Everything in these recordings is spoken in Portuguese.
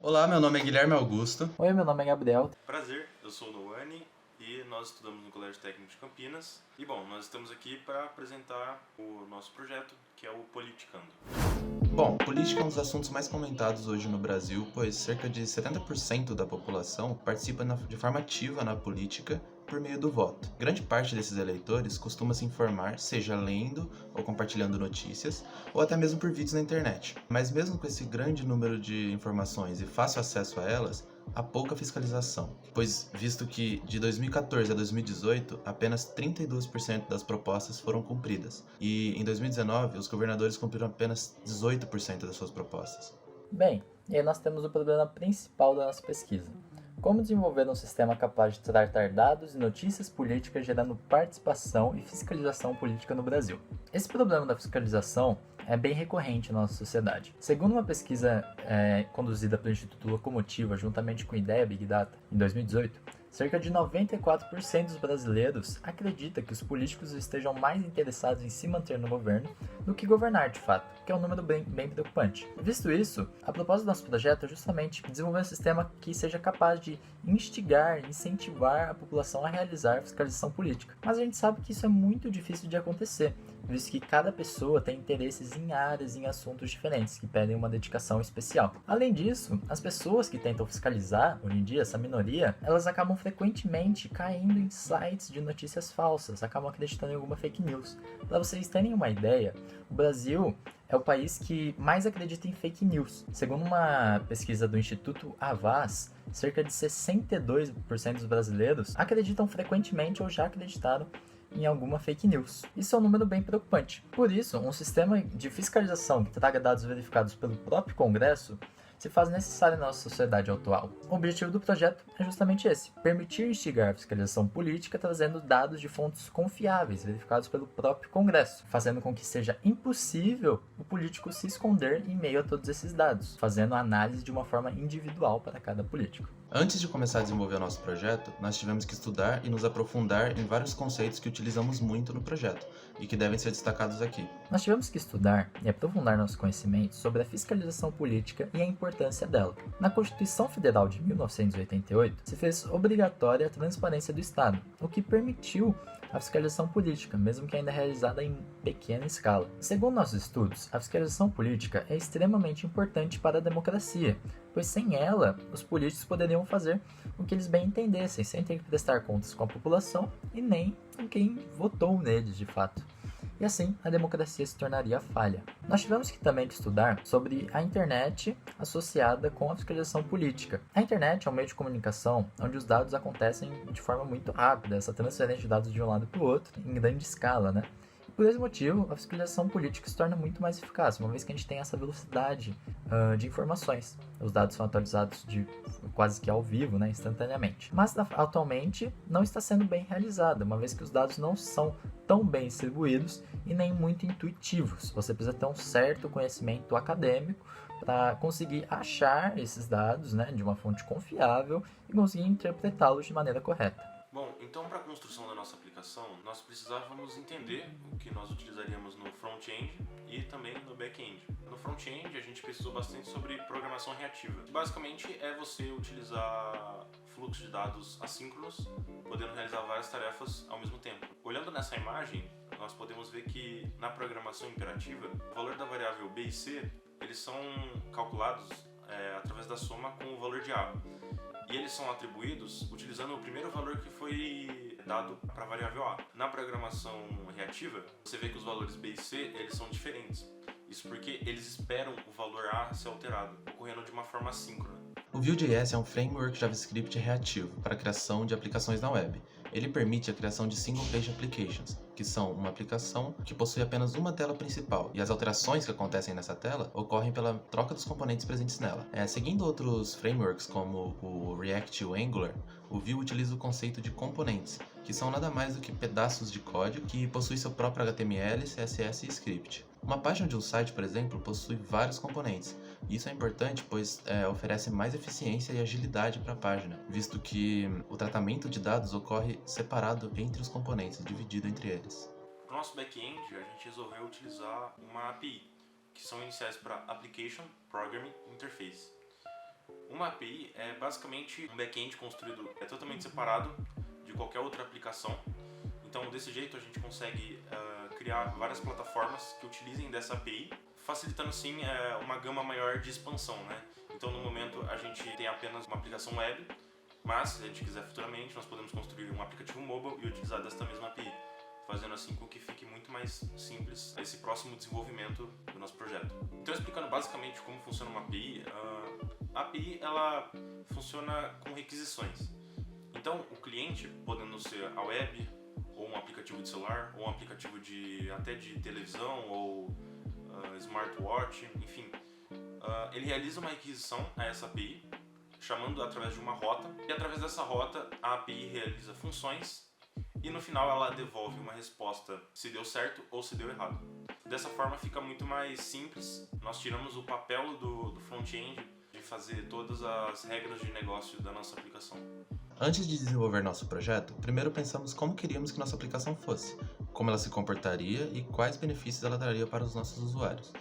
Olá, meu nome é Guilherme Augusto. Oi, meu nome é Gabriel. Prazer, eu sou o Noani e nós estudamos no Colégio Técnico de Campinas. E bom, nós estamos aqui para apresentar o nosso projeto, que é o Politicando. Bom, política é um dos assuntos mais comentados hoje no Brasil, pois cerca de 70% da população participa de forma ativa na política por meio do voto. Grande parte desses eleitores costuma se informar, seja lendo ou compartilhando notícias, ou até mesmo por vídeos na internet. Mas mesmo com esse grande número de informações e fácil acesso a elas, há pouca fiscalização, pois visto que de 2014 a 2018 apenas 32% das propostas foram cumpridas, e em 2019 os governadores cumpriram apenas 18% das suas propostas. Bem, e aí nós temos o problema principal da nossa pesquisa. Como desenvolver um sistema capaz de tratar dados e notícias políticas gerando participação e fiscalização política no Brasil? Esse problema da fiscalização é bem recorrente na nossa sociedade. Segundo uma pesquisa conduzida pelo Instituto Locomotiva juntamente com a Ideia Big Data, em 2018, cerca de 94% dos brasileiros acredita que os políticos estejam mais interessados em se manter no governo do que governar de fato, que é um número bem preocupante. Visto isso, a proposta do nosso projeto é justamente desenvolver um sistema que seja capaz de instigar, incentivar a população a realizar fiscalização política. Mas a gente sabe que isso é muito difícil de acontecer, visto que cada pessoa tem interesses em áreas, em assuntos diferentes, que pedem uma dedicação especial. Além disso, as pessoas que tentam fiscalizar, hoje em dia, essa minoria, elas acabam frequentemente caindo em sites de notícias falsas, acabam acreditando em alguma fake news. Para vocês terem uma ideia, o Brasil é o país que mais acredita em fake news. Segundo uma pesquisa do Instituto Havas, cerca de 62% dos brasileiros acreditam frequentemente ou já acreditaram em alguma fake news. Isso é um número bem preocupante. Por isso, um sistema de fiscalização que traga dados verificados pelo próprio Congresso se faz necessário na nossa sociedade atual. O objetivo do projeto é justamente esse: permitir instigar a fiscalização política trazendo dados de fontes confiáveis, verificados pelo próprio Congresso, fazendo com que seja impossível o político se esconder em meio a todos esses dados, fazendo a análise de uma forma individual para cada político. Antes de começar a desenvolver o nosso projeto, nós tivemos que estudar e nos aprofundar em vários conceitos que utilizamos muito no projeto e que devem ser destacados aqui. Nós tivemos que estudar e aprofundar nossos conhecimentos sobre a fiscalização política e a importância dela. Na Constituição Federal de 1988, se fez obrigatória a transparência do Estado, o que permitiu a fiscalização política, mesmo que ainda realizada em pequena escala. Segundo nossos estudos, a fiscalização política é extremamente importante para a democracia, pois sem ela, os políticos poderiam fazer o que eles bem entendessem, sem ter que prestar contas com a população e nem com quem votou neles de fato. E assim, a democracia se tornaria falha. Nós tivemos que também estudar sobre a internet associada com a fiscalização política. A internet é um meio de comunicação onde os dados acontecem de forma muito rápida, essa transferência de dados de um lado para o outro, em grande escala, né? Por esse motivo, a fiscalização política se torna muito mais eficaz, uma vez que a gente tem essa velocidade de informações. Os dados são atualizados quase que ao vivo, né, instantaneamente. Mas atualmente não está sendo bem realizada, uma vez que os dados não são tão bem distribuídos e nem muito intuitivos. Você precisa ter um certo conhecimento acadêmico para conseguir achar esses dados, né, de uma fonte confiável e conseguir interpretá-los de maneira correta. Bom, então para a construção da nossa aplicação, nós precisávamos entender o que nós utilizaríamos no front-end e também no back-end. No front-end, a gente pesquisou bastante sobre programação reativa. Basicamente, é você utilizar fluxo de dados assíncronos, podendo realizar várias tarefas ao mesmo tempo. Olhando nessa imagem, nós podemos ver que na programação imperativa, o valor da variável b e c, eles são calculados através da soma com o valor de a. E eles são atribuídos utilizando o primeiro valor que foi dado para a variável a. Na programação reativa, você vê que os valores b e c eles são diferentes. Isso porque eles esperam o valor a ser alterado, ocorrendo de uma forma assíncrona. O Vue.js é um framework JavaScript reativo para a criação de aplicações na web. Ele permite a criação de Single Page Applications, que são uma aplicação que possui apenas uma tela principal, e as alterações que acontecem nessa tela ocorrem pela troca dos componentes presentes nela. Seguindo outros frameworks como o React e o Angular, o Vue utiliza o conceito de componentes, que são nada mais do que pedaços de código que possuem seu próprio HTML, CSS e script. Uma página de um site, por exemplo, possui vários componentes. Isso é importante, pois oferece mais eficiência e agilidade para a página, visto que o tratamento de dados ocorre separado entre os componentes, dividido entre eles. No nosso back-end, a gente resolveu utilizar uma API, que são iniciais para Application Programming Interface. Uma API é basicamente um back-end construído totalmente separado de qualquer outra aplicação. Então, desse jeito, a gente consegue criar várias plataformas que utilizem dessa API, facilitando, assim, uma gama maior de expansão, né? Então, no momento, a gente tem apenas uma aplicação web, mas, se a gente quiser futuramente, nós podemos construir um aplicativo mobile e utilizar desta mesma API, fazendo assim com que fique muito mais simples esse próximo desenvolvimento do nosso projeto. Então, explicando basicamente como funciona uma API, a API ela funciona com requisições. Então, o cliente, podendo ser a web, ou um aplicativo de celular, ou um aplicativo até de televisão, ou smartwatch, enfim, ele realiza uma requisição a essa API, chamando através de uma rota, e através dessa rota a API realiza funções e no final ela devolve uma resposta se deu certo ou se deu errado. Dessa forma fica muito mais simples, nós tiramos o papel do front-end de fazer todas as regras de negócio da nossa aplicação. Antes de desenvolver nosso projeto, primeiro pensamos como queríamos que nossa aplicação fosse, como ela se comportaria e quais benefícios ela traria para os nossos usuários.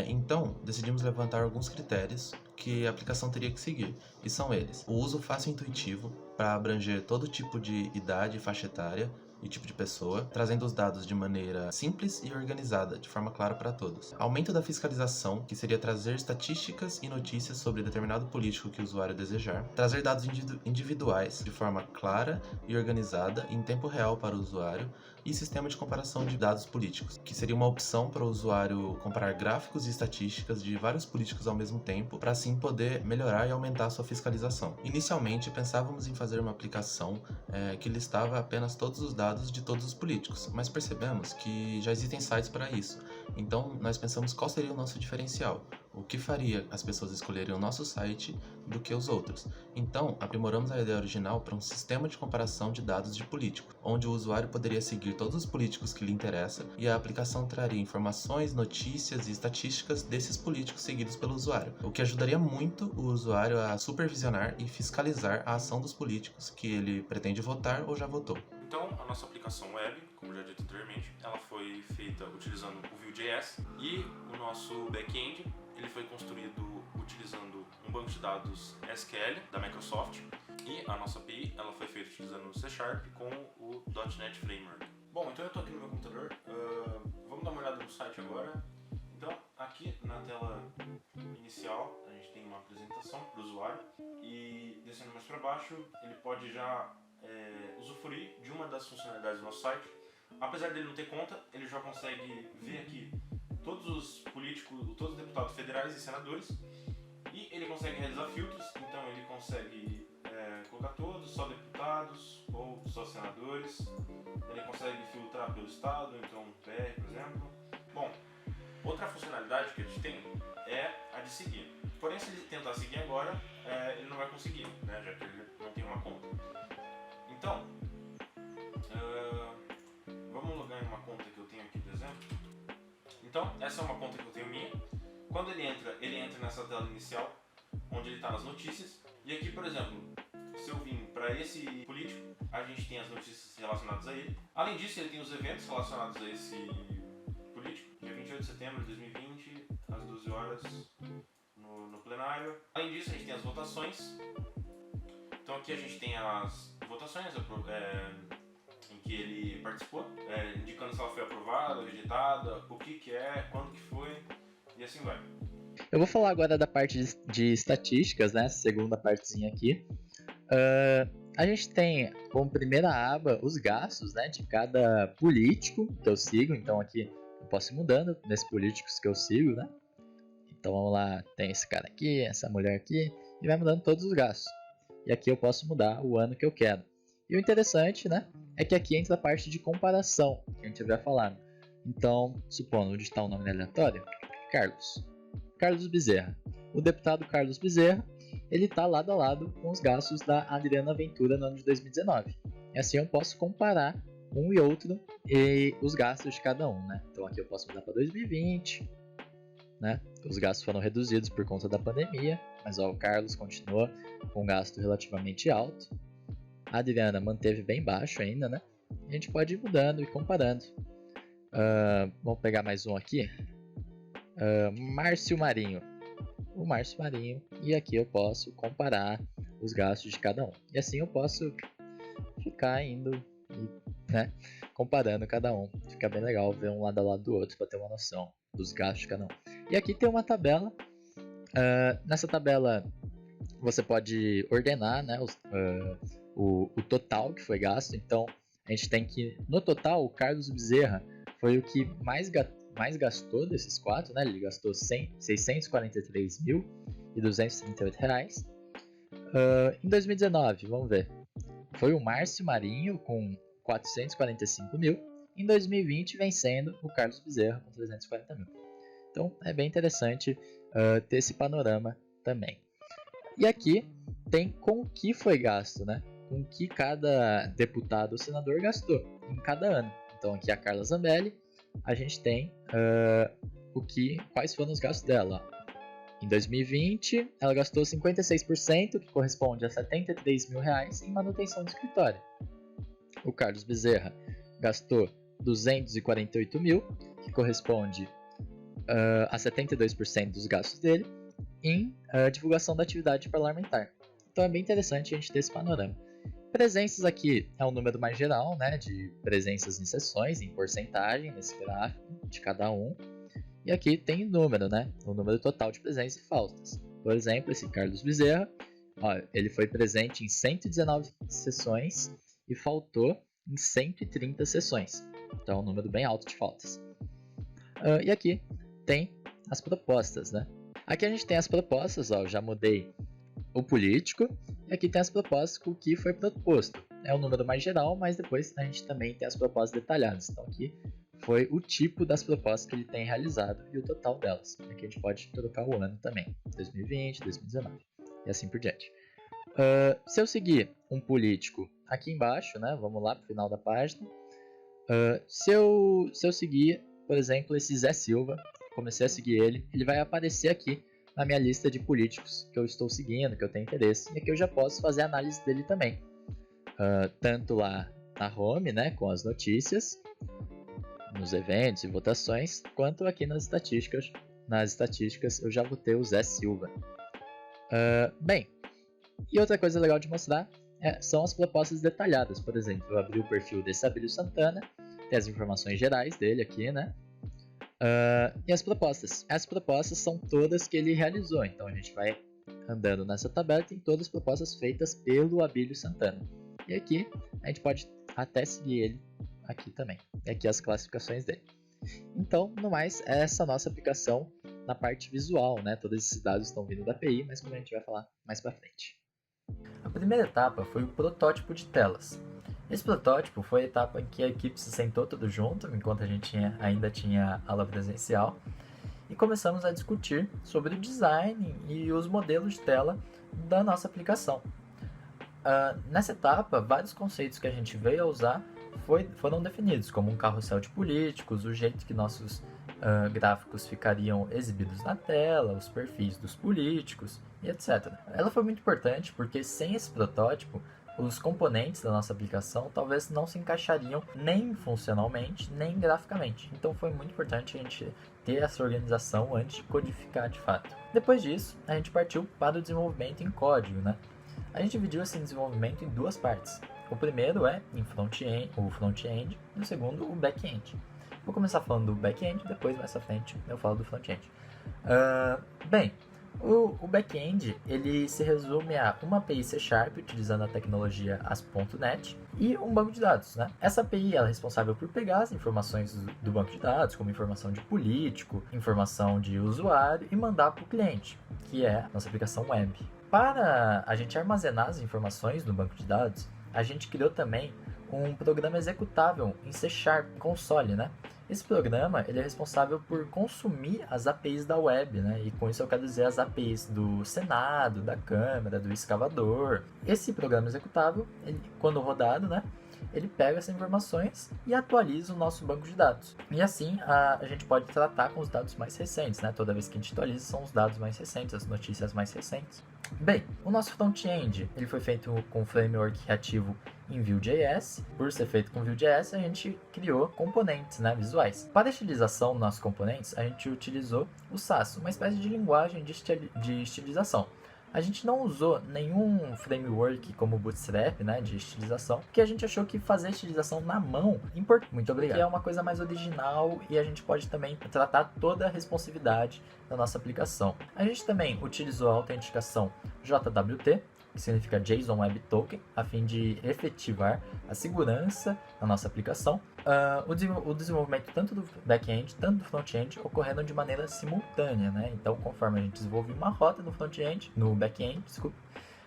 Então, decidimos levantar alguns critérios que a aplicação teria que seguir, e são eles: o uso fácil e intuitivo, para abranger todo tipo de idade e faixa etária e tipo de pessoa, trazendo os dados de maneira simples e organizada, de forma clara para todos. Aumento da fiscalização, que seria trazer estatísticas e notícias sobre determinado político que o usuário desejar. Trazer dados individuais, de forma clara e organizada, em tempo real para o usuário. E sistema de comparação de dados políticos, que seria uma opção para o usuário comparar gráficos e estatísticas de vários políticos ao mesmo tempo, para assim poder melhorar e aumentar sua fiscalização. Inicialmente, pensávamos em fazer uma aplicação que listava apenas todos os dados de todos os políticos, mas percebemos que já existem sites para isso. Então, nós pensamos qual seria o nosso diferencial, o que faria as pessoas escolherem o nosso site do que os outros. Então, aprimoramos a ideia original para um sistema de comparação de dados de político, onde o usuário poderia seguir todos os políticos que lhe interessam e a aplicação traria informações, notícias e estatísticas desses políticos seguidos pelo usuário, o que ajudaria muito o usuário a supervisionar e fiscalizar a ação dos políticos que ele pretende votar ou já votou. Então, a nossa aplicação web, como já dito anteriormente, ela foi feita utilizando o Vue.js e o nosso back-end ele foi construído utilizando um banco de dados SQL da Microsoft e a nossa API ela foi feita utilizando o C# com o .NET Framework. Bom, então eu estou aqui no meu computador, vamos dar uma olhada no site agora. Então, aqui na tela inicial a gente tem uma apresentação para o usuário e descendo mais para baixo ele pode já usufruir de uma das funcionalidades do nosso site. Apesar dele não ter conta, ele já consegue ver aqui todos os políticos, todos os deputados federais e senadores, e ele consegue realizar filtros, então ele consegue colocar todos, só deputados ou só senadores, ele consegue filtrar pelo estado, então PR, por exemplo. Bom, outra funcionalidade que a gente tem é a de seguir. Porém, se ele tentar seguir agora, ele não vai conseguir, né, já que ele não tem uma conta. Então, vamos logar em uma conta que eu tenho aqui, por exemplo. Então, essa é uma conta que eu tenho minha. Quando ele entra nessa tela inicial, onde ele está nas notícias. E aqui, por exemplo, se eu vim para esse político, a gente tem as notícias relacionadas a ele. Além disso, ele tem os eventos relacionados a esse político. Dia 28 de setembro de 2020, às 12 horas, no plenário. Além disso, a gente tem as votações. Então aqui a gente tem as votações em que ele participou, indicando se ela foi aprovada, rejeitada, o que é, quando que foi, e assim vai. Eu vou falar agora da parte de estatísticas, né? Segunda partezinha aqui. A gente tem como primeira aba os gastos, né, de cada político que eu sigo. Então aqui eu posso ir mudando nesses políticos que eu sigo, né? Então vamos lá, tem esse cara aqui, essa mulher aqui, e vai mudando todos os gastos. E aqui eu posso mudar o ano que eu quero. E o interessante, né, é que aqui entra a parte de comparação, que a gente havia falado. Então, supondo onde está o nome aleatório, Carlos Bezerra. O deputado Carlos Bezerra, ele está lado a lado com os gastos da Adriana Ventura no ano de 2019. E assim eu posso comparar um e outro e os gastos de cada um, né? Então aqui eu posso mudar para 2020, né? Os gastos foram reduzidos por conta da pandemia, mas ó, o Carlos continua com um gasto relativamente alto. A Adriana manteve bem baixo ainda, né? A gente pode ir mudando e comparando. Vamos pegar mais um aqui. Márcio Marinho. o Márcio Marinho, e aqui eu posso comparar os gastos de cada um. E assim eu posso ficar indo e, né, comparando cada um. Fica bem legal ver um lado a lado do outro para ter uma noção dos gastos de cada um. E aqui tem uma tabela. Nessa tabela você pode ordenar, né, o total que foi gasto. Então a gente tem que, no total, o Carlos Bezerra foi o que mais gastou desses quatro, né? Ele gastou R$ 643.238. Em 2019, vamos ver, foi o Márcio Marinho com 445 mil. Em 2020, vencendo o Carlos Bezerra com 340 mil. Então é bem interessante ter esse panorama também. E aqui tem com o que foi gasto, né? Com o que cada deputado ou senador gastou em cada ano. Então aqui a Carla Zambelli, a gente tem quais foram os gastos dela. Em 2020, ela gastou 56%, que corresponde a R$ 73 mil em manutenção do escritório. O Carlos Bezerra gastou 248 mil, que corresponde a 72% dos gastos dele, em divulgação da atividade parlamentar. Então é bem interessante a gente ter esse panorama. Presenças aqui é um número mais geral, né, de presenças em sessões, em porcentagem, nesse gráfico de cada um. E aqui tem número, né, o número total de presenças e faltas. Por exemplo, esse Carlos Bezerra, ele foi presente em 119 sessões e faltou em 130 sessões. Então é um número bem alto de faltas. E aqui tem as propostas, né? Aqui a gente tem as propostas, eu já mudei o político, e aqui tem as propostas com o que foi proposto. É o número mais geral, mas depois a gente também tem as propostas detalhadas. Então aqui foi o tipo das propostas que ele tem realizado e o total delas. Aqui a gente pode trocar o ano também, 2020, 2019 e assim por diante. Se eu seguir um político aqui embaixo, né, vamos lá para o final da página. Se eu seguir, por exemplo, esse Zé Silva, comecei a seguir ele, ele vai aparecer aqui na minha lista de políticos que eu estou seguindo, que eu tenho interesse, e aqui eu já posso fazer a análise dele também, tanto lá na home, né, com as notícias, nos eventos e votações, quanto aqui nas estatísticas. Nas estatísticas eu já vou ter o Zé Silva. Bem, e outra coisa legal de mostrar são as propostas detalhadas. Por exemplo, eu abri o perfil desse Abílio Santana, tem as informações gerais dele aqui, né? E as propostas. As propostas são todas que ele realizou. Então a gente vai andando nessa tabela e tem todas as propostas feitas pelo Abílio Santana. E aqui a gente pode até seguir ele aqui também. E aqui as classificações dele. Então, no mais, é essa nossa aplicação na parte visual, né? Todos esses dados estão vindo da API, mas como a gente vai falar mais pra frente. A primeira etapa foi o protótipo de telas. Esse protótipo foi a etapa em que a equipe se sentou tudo junto, enquanto a gente ainda tinha aula presencial, e começamos a discutir sobre o design e os modelos de tela da nossa aplicação. Nessa etapa, vários conceitos que a gente veio a usar foram definidos, como um carrossel de políticos, o jeito que nossos gráficos ficariam exibidos na tela, os perfis dos políticos e etc. Ela foi muito importante porque sem esse protótipo, os componentes da nossa aplicação talvez não se encaixariam nem funcionalmente, nem graficamente. Então foi muito importante a gente ter essa organização antes de codificar de fato. Depois disso, a gente partiu para o desenvolvimento em código, né? A gente dividiu esse desenvolvimento em duas partes. O primeiro é o front-end e o segundo o back-end. Vou começar falando do back-end, depois mais à frente eu falo do front-end. O back-end ele se resume a uma API C# utilizando a tecnologia ASP.NET e um banco de dados, né? Essa API ela é responsável por pegar as informações do banco de dados, como informação de político, informação de usuário e mandar para o cliente, que é a nossa aplicação web. Para a gente armazenar as informações no banco de dados, a gente criou também um programa executável em C# console, né? Esse programa ele é responsável por consumir as APIs da web, né? E com isso eu quero dizer as APIs do Senado, da Câmara, do escavador. Esse programa executável, quando rodado, né? Ele pega essas informações e atualiza o nosso banco de dados. E assim a gente pode tratar com os dados mais recentes, né? Toda vez que a gente atualiza são os dados mais recentes, as notícias mais recentes. Bem, o nosso front-end ele foi feito com o framework reativo em Vue.js. Por ser feito com Vue.js, a gente criou componentes, né, visuais. Para a estilização dos nossos componentes, a gente utilizou o Sass, uma espécie de linguagem de estilização. A gente não usou nenhum framework como Bootstrap, né, de estilização, porque a gente achou que fazer estilização na mão muito obrigado, é uma coisa mais original e a gente pode também tratar toda a responsividade da nossa aplicação. A gente também utilizou a autenticação JWT, que significa JSON Web Token, a fim de efetivar a segurança da nossa aplicação. O desenvolvimento tanto do back-end, tanto do front-end, ocorrendo de maneira simultânea, né? Então, conforme a gente desenvolvia uma rota no back-end,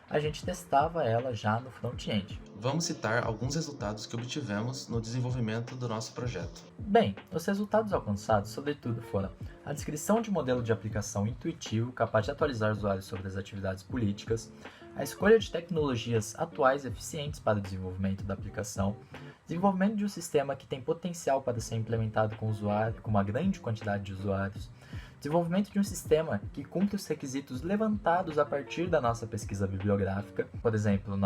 a gente testava ela já no front-end. Vamos citar alguns resultados que obtivemos no desenvolvimento do nosso projeto. Bem, os resultados alcançados, sobretudo, foram a descrição de modelo de aplicação intuitivo, capaz de atualizar usuários sobre as atividades políticas, a escolha de tecnologias atuais e eficientes para o desenvolvimento da aplicação, desenvolvimento de um sistema que tem potencial para ser implementado com uma grande quantidade de usuários, desenvolvimento de um sistema que cumpre os requisitos levantados a partir da nossa pesquisa bibliográfica, por exemplo,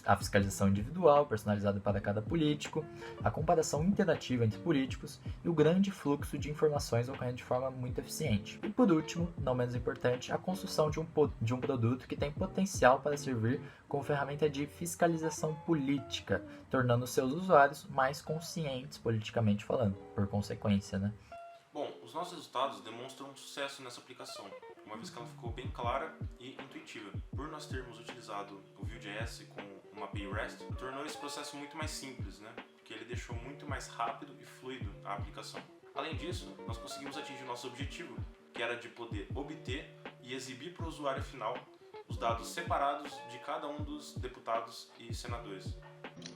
a fiscalização individual personalizada para cada político, a comparação interativa entre políticos e o grande fluxo de informações ocorrendo de forma muito eficiente. E por último, não menos importante, a construção de um produto que tem potencial para servir como ferramenta de fiscalização política, tornando seus usuários mais conscientes politicamente falando, por consequência, né? Bom, os nossos resultados demonstram um sucesso nessa aplicação, uma vez que ela ficou bem clara e intuitiva. Por nós termos utilizado o Vue.js com uma API REST, tornou esse processo muito mais simples, né? Porque ele deixou muito mais rápido e fluido a aplicação. Além disso, nós conseguimos atingir o nosso objetivo, que era de poder obter e exibir para o usuário final os dados separados de cada um dos deputados e senadores.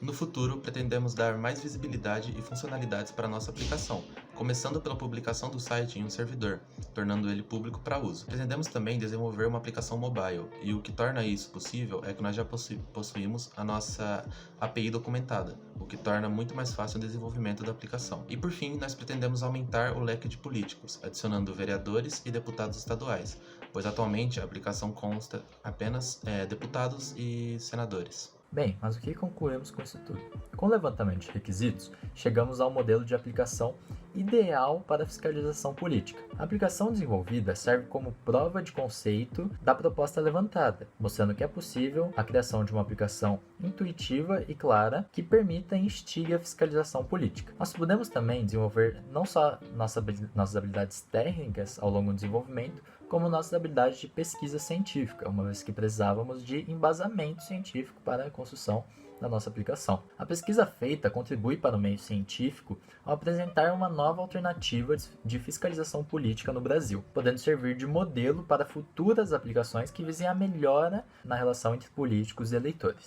No futuro, pretendemos dar mais visibilidade e funcionalidades para a nossa aplicação, começando pela publicação do site em um servidor, tornando ele público para uso. Pretendemos também desenvolver uma aplicação mobile, e o que torna isso possível é que nós já possuímos a nossa API documentada, o que torna muito mais fácil o desenvolvimento da aplicação. E por fim, nós pretendemos aumentar o leque de políticos, adicionando vereadores e deputados estaduais, pois atualmente a aplicação consta apenas deputados e senadores. Bem, mas o que concluímos com isso tudo? Com o levantamento de requisitos, chegamos ao modelo de aplicação ideal para a fiscalização política. A aplicação desenvolvida serve como prova de conceito da proposta levantada, mostrando que é possível a criação de uma aplicação intuitiva e clara que permita e instigue a fiscalização política. Nós podemos também desenvolver não só nossas habilidades técnicas ao longo do desenvolvimento, como nossas habilidades de pesquisa científica, uma vez que precisávamos de embasamento científico para a construção da nossa aplicação. A pesquisa feita contribui para o meio científico ao apresentar uma nova alternativa de fiscalização política no Brasil, podendo servir de modelo para futuras aplicações que visem a melhora na relação entre políticos e eleitores.